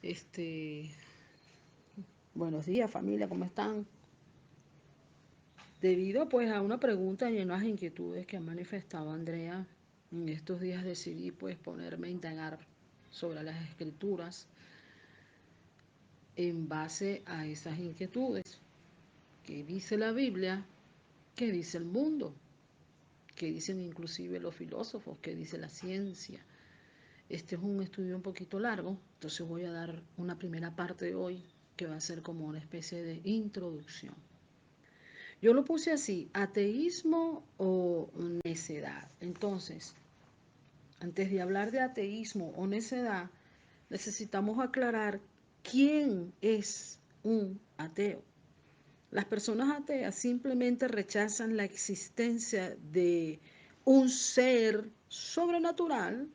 Este, Buenos días familia, ¿cómo están? Debido pues a una pregunta y unas inquietudes que ha manifestado Andrea, en estos días decidí pues ponerme a indagar sobre las escrituras en base a esas inquietudes. ¿Qué dice la Biblia? ¿Qué dice el mundo? ¿Qué dicen inclusive los filósofos? ¿Qué dice la ciencia? Este es un estudio un poquito largo, entonces voy a dar una primera parte de hoy que va a ser como una especie de introducción. Yo lo puse así, ateísmo o necedad. Entonces, antes de hablar de ateísmo o necedad, necesitamos aclarar quién es un ateo. Las personas ateas simplemente rechazan la existencia de un ser sobrenatural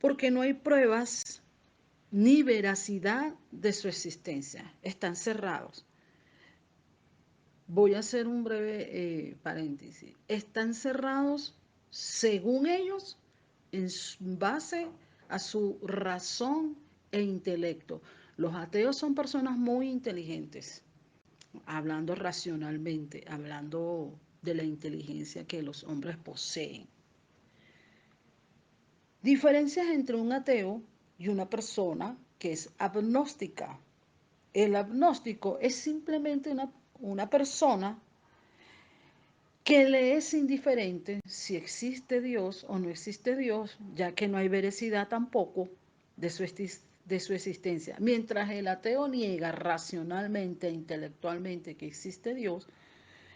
porque no hay pruebas ni veracidad de su existencia. Están cerrados. Voy a hacer un breve paréntesis. Están cerrados, según ellos, en base a su razón e intelecto. Los ateos son personas muy inteligentes, hablando racionalmente, hablando de la inteligencia que los hombres poseen. Diferencias entre un ateo y una persona que es agnóstica. El agnóstico es simplemente una persona que le es indiferente si existe Dios o no existe Dios, ya que no hay veracidad tampoco de su existencia. Mientras el ateo niega racionalmente e intelectualmente que existe Dios,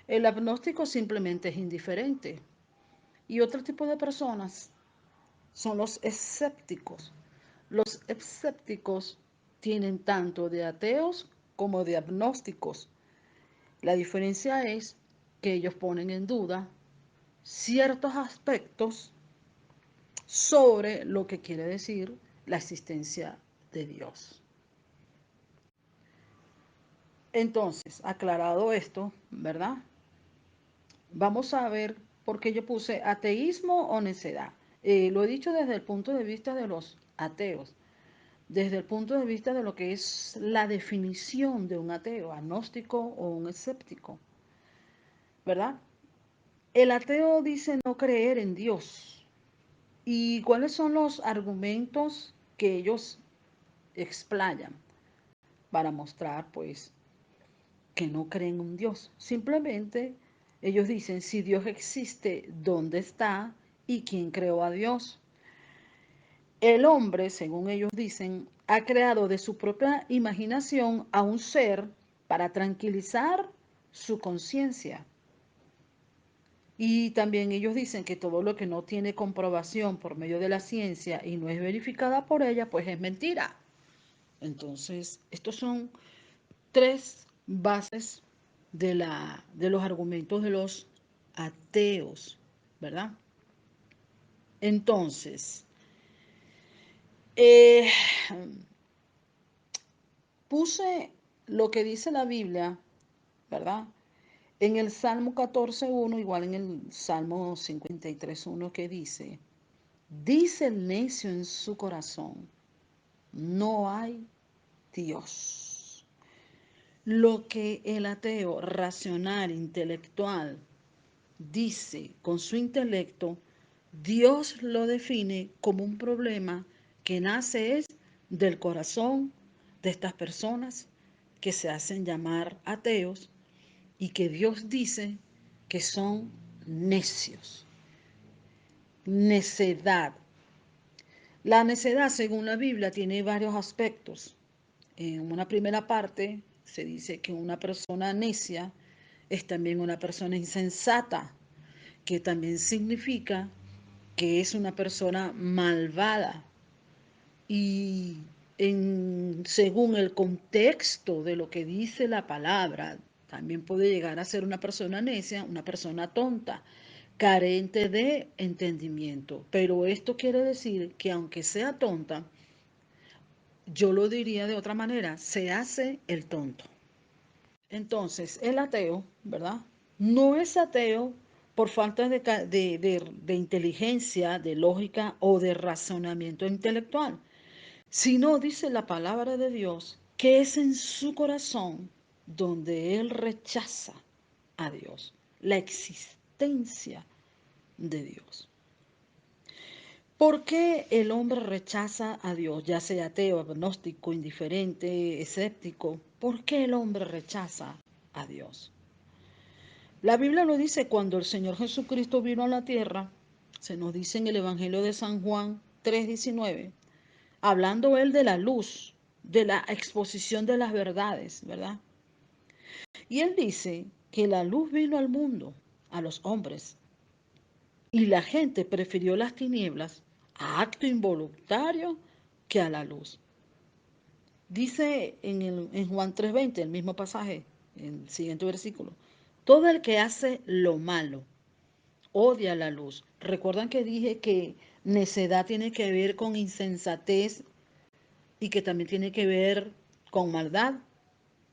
el agnóstico simplemente es indiferente. Y otro tipo de personas son los escépticos. Los escépticos tienen tanto de ateos como de agnósticos. La diferencia es que ellos ponen en duda ciertos aspectos sobre lo que quiere decir la existencia de Dios. Entonces, aclarado esto, ¿verdad? Vamos a ver por qué yo puse ateísmo o necedad. Lo he dicho desde el punto de vista de los ateos, desde el punto de vista de lo que es la definición de un ateo, agnóstico o un escéptico, ¿verdad? El ateo dice no creer en Dios. ¿Y cuáles son los argumentos que ellos explayan para mostrar pues que no creen en un Dios? Simplemente ellos dicen, si Dios existe, ¿dónde está? ¿Y quién creó a Dios? El hombre, según ellos dicen, ha creado de su propia imaginación a un ser para tranquilizar su conciencia. Y también ellos dicen que todo lo que no tiene comprobación por medio de la ciencia y no es verificada por ella, pues es mentira. Entonces, estos son tres bases de los argumentos de los ateos, ¿verdad? Entonces, eh, puse lo que dice la Biblia, ¿verdad? En el Salmo 14.1, igual en el Salmo 53.1 que dice el necio en su corazón, no hay Dios. Lo que el ateo racional, intelectual, dice con su intelecto, Dios lo define como un problema que nace es del corazón de estas personas que se hacen llamar ateos y que Dios dice que son necios. Necedad. La necedad, según la Biblia, tiene varios aspectos. En una primera parte se dice que una persona necia es también una persona insensata, que también significa que es una persona malvada. Y según el contexto de lo que dice la palabra, también puede llegar a ser una persona necia, una persona tonta, carente de entendimiento. Pero esto quiere decir que aunque sea tonta, yo lo diría de otra manera, se hace el tonto. Entonces, el ateo, ¿verdad? No es ateo por falta de inteligencia, de lógica o de razonamiento intelectual, sino dice la palabra de Dios que es en su corazón donde él rechaza a Dios, la existencia de Dios. ¿Por qué el hombre rechaza a Dios, ya sea ateo, agnóstico, indiferente, escéptico? ¿Por qué el hombre rechaza a Dios? La Biblia lo dice cuando el Señor Jesucristo vino a la tierra, se nos dice en el Evangelio de San Juan 3:19, hablando él de la luz, de la exposición de las verdades, ¿verdad? Y él dice que la luz vino al mundo, a los hombres, y la gente prefirió las tinieblas a acto involuntario que a la luz. Dice en Juan 3:20, el mismo pasaje, en el siguiente versículo, todo el que hace lo malo odia la luz. ¿Recuerdan que dije que necedad tiene que ver con insensatez y que también tiene que ver con maldad?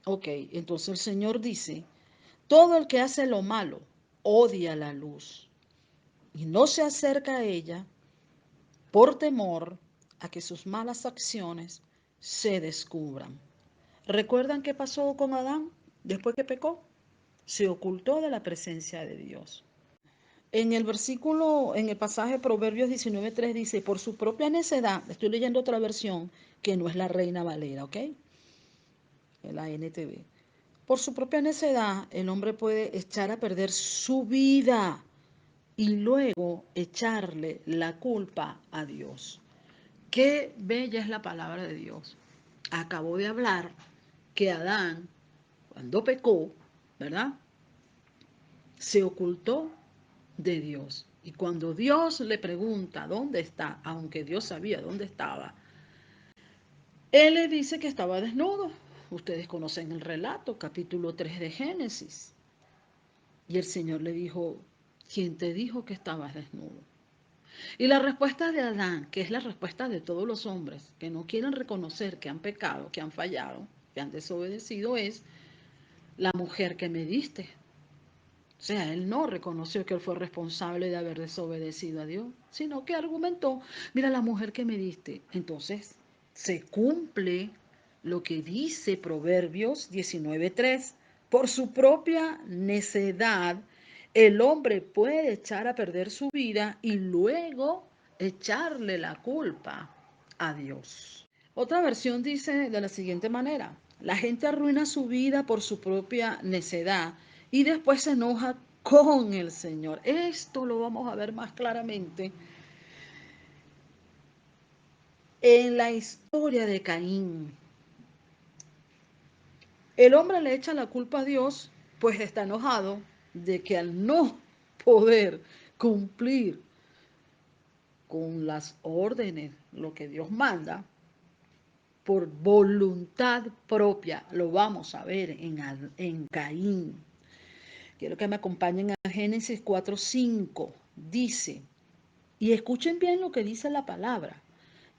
Ok, entonces el Señor dice, todo el que hace lo malo odia la luz y no se acerca a ella por temor a que sus malas acciones se descubran. ¿Recuerdan qué pasó con Adán después que pecó? Se ocultó de la presencia de Dios. En el versículo, en el pasaje Proverbios 19:3 dice, por su propia necedad, estoy leyendo otra versión que no es la Reina Valera, ¿ok? La NTV. Por su propia necedad, el hombre puede echar a perder su vida y luego echarle la culpa a Dios. Qué bella es la palabra de Dios. Acabo de hablar que Adán, cuando pecó, ¿verdad? Se ocultó de Dios. Y cuando Dios le pregunta dónde está, aunque Dios sabía dónde estaba, Él le dice que estaba desnudo. Ustedes conocen el relato, capítulo 3 de Génesis. Y el Señor le dijo, ¿quién te dijo que estabas desnudo? Y la respuesta de Adán, que es la respuesta de todos los hombres que no quieren reconocer que han pecado, que han fallado, que han desobedecido, es la mujer que me diste. O sea, él no reconoció que él fue responsable de haber desobedecido a Dios, sino que argumentó, mira la mujer que me diste. Entonces, se cumple lo que dice Proverbios 19:3. Por su propia necedad, el hombre puede echar a perder su vida y luego echarle la culpa a Dios. Otra versión dice de la siguiente manera, la gente arruina su vida por su propia necedad y después se enoja con el Señor. Esto lo vamos a ver más claramente en la historia de Caín. El hombre le echa la culpa a Dios, pues está enojado de que al no poder cumplir con las órdenes, lo que Dios manda, por voluntad propia, lo vamos a ver en Caín. Quiero que me acompañen a Génesis 4:5. Dice, y escuchen bien lo que dice la palabra,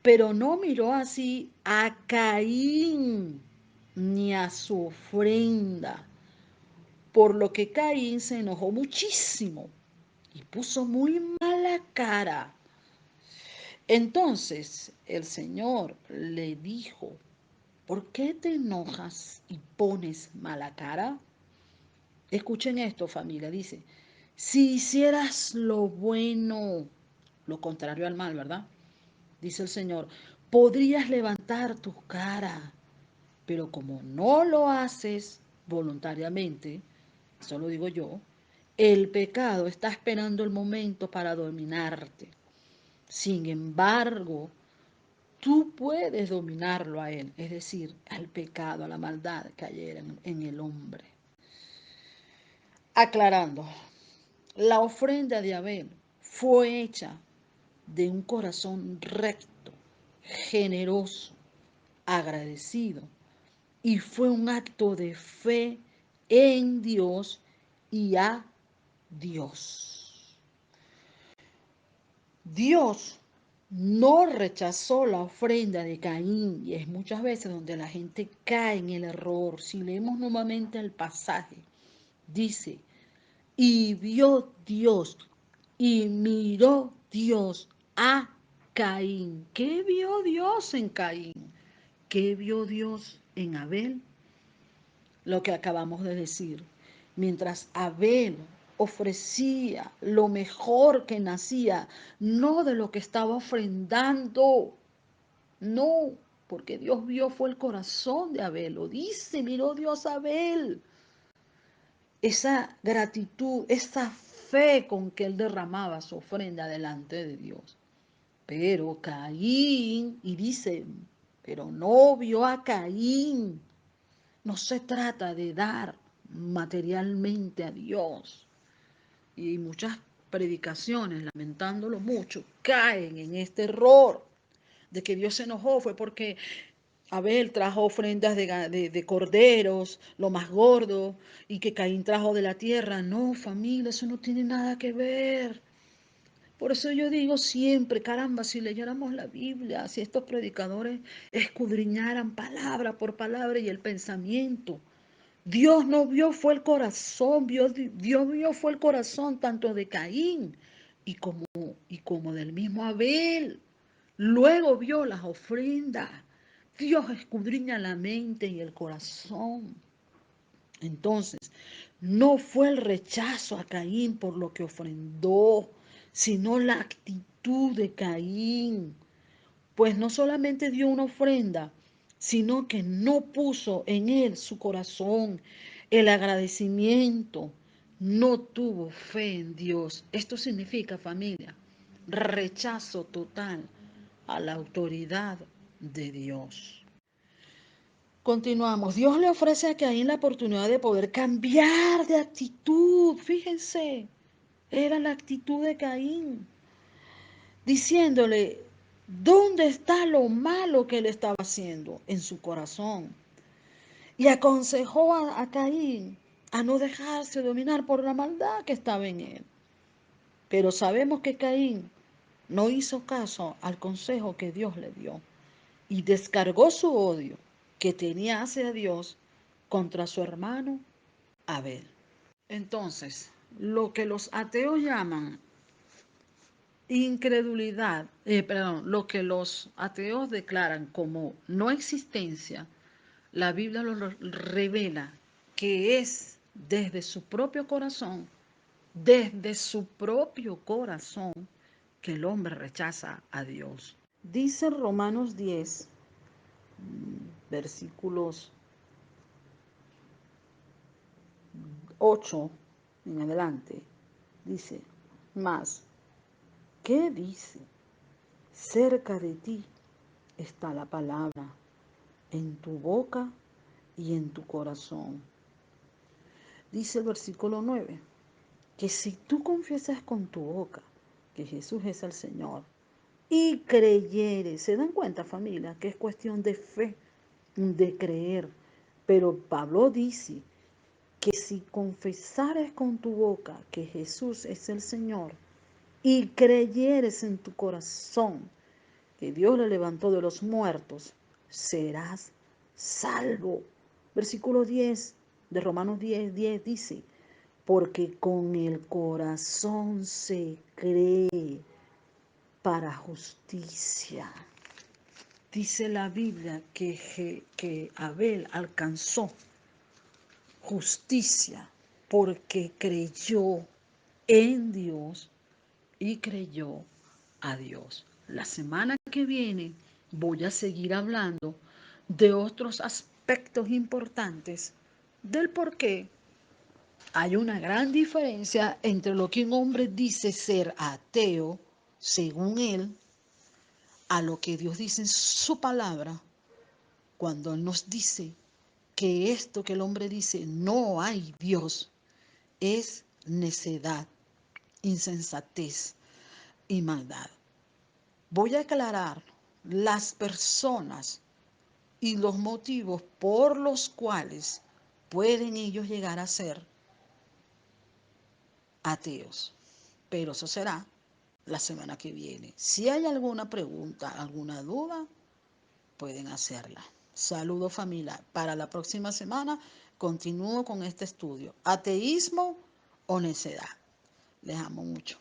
pero no miró así a Caín ni a su ofrenda, por lo que Caín se enojó muchísimo y puso muy mala cara. Entonces el Señor le dijo, ¿por qué te enojas y pones mala cara? Escuchen esto, familia, dice, si hicieras lo bueno, lo contrario al mal, ¿verdad? Dice el Señor, podrías levantar tu cara, pero como no lo haces voluntariamente, eso lo digo yo, el pecado está esperando el momento para dominarte. Sin embargo, tú puedes dominarlo a él, es decir, al pecado, a la maldad que hay en el hombre. Aclarando, la ofrenda de Abel fue hecha de un corazón recto, generoso, agradecido, y fue un acto de fe en Dios y a Dios. Dios no rechazó la ofrenda de Caín, y es muchas veces donde la gente cae en el error. Si leemos nuevamente el pasaje, dice, y vio Dios y miró Dios a Caín. ¿Qué vio Dios en Caín? ¿Qué vio Dios en Abel? Lo que acabamos de decir. Mientras Abel ofrecía lo mejor que nacía, no de lo que estaba ofrendando, no, porque Dios vio fue el corazón de Abel, lo dice, miró Dios a Abel, esa gratitud, esa fe con que él derramaba su ofrenda delante de Dios. Pero Caín, y dice, pero no vio a Caín. No se trata de dar materialmente a Dios. Y muchas predicaciones, lamentándolo mucho, caen en este error de que Dios se enojó. Fue porque Abel trajo ofrendas de corderos, lo más gordo, y que Caín trajo de la tierra. No, familia, eso no tiene nada que ver. Por eso yo digo siempre, caramba, si leyéramos la Biblia, si estos predicadores escudriñaran palabra por palabra y el pensamiento, Dios no vio fue el corazón, Dios vio fue el corazón tanto de Caín y como del mismo Abel. Luego vio las ofrendas. Dios escudriña la mente y el corazón. Entonces, no fue el rechazo a Caín por lo que ofrendó, sino la actitud de Caín. Pues no solamente dio una ofrenda, sino que no puso en él su corazón el agradecimiento, no tuvo fe en Dios. Esto significa, familia, rechazo total a la autoridad de Dios. Continuamos. Dios le ofrece a Caín la oportunidad de poder cambiar de actitud. Fíjense, era la actitud de Caín, diciéndole, ¿dónde está lo malo que él estaba haciendo en su corazón? Y aconsejó a Caín a no dejarse dominar por la maldad que estaba en él. Pero sabemos que Caín no hizo caso al consejo que Dios le dio y descargó su odio que tenía hacia Dios contra su hermano Abel. Entonces, lo que los ateos llaman incredulidad, lo que los ateos declaran como no existencia, la Biblia lo revela que es desde su propio corazón, que el hombre rechaza a Dios. Dice Romanos 10, versículos 8 en adelante, dice, más, ¿qué dice? Cerca de ti está la palabra, en tu boca y en tu corazón. Dice el versículo 9, que si tú confiesas con tu boca que Jesús es el Señor y creyeres, ¿se dan cuenta, familia, que es cuestión de fe, de creer? Pero Pablo dice que si confesares con tu boca que Jesús es el Señor y creyeres en tu corazón que Dios le levantó de los muertos, serás salvo. Versículo 10 de Romanos 10 dice, porque con el corazón se cree para justicia. Dice la Biblia que Abel alcanzó justicia porque creyó en Dios y creyó a Dios. La semana que viene voy a seguir hablando de otros aspectos importantes del por qué hay una gran diferencia entre lo que un hombre dice ser ateo, según él, a lo que Dios dice en su palabra, cuando Él nos dice que esto que el hombre dice, no hay Dios, es necedad, insensatez y maldad. Voy a aclarar las personas y los motivos por los cuales pueden ellos llegar a ser ateos. Pero eso será la semana que viene. Si hay alguna pregunta, alguna duda, pueden hacerla. Saludos, familia. Para la próxima semana continúo con este estudio. ¿Ateísmo o necedad? Les amo mucho.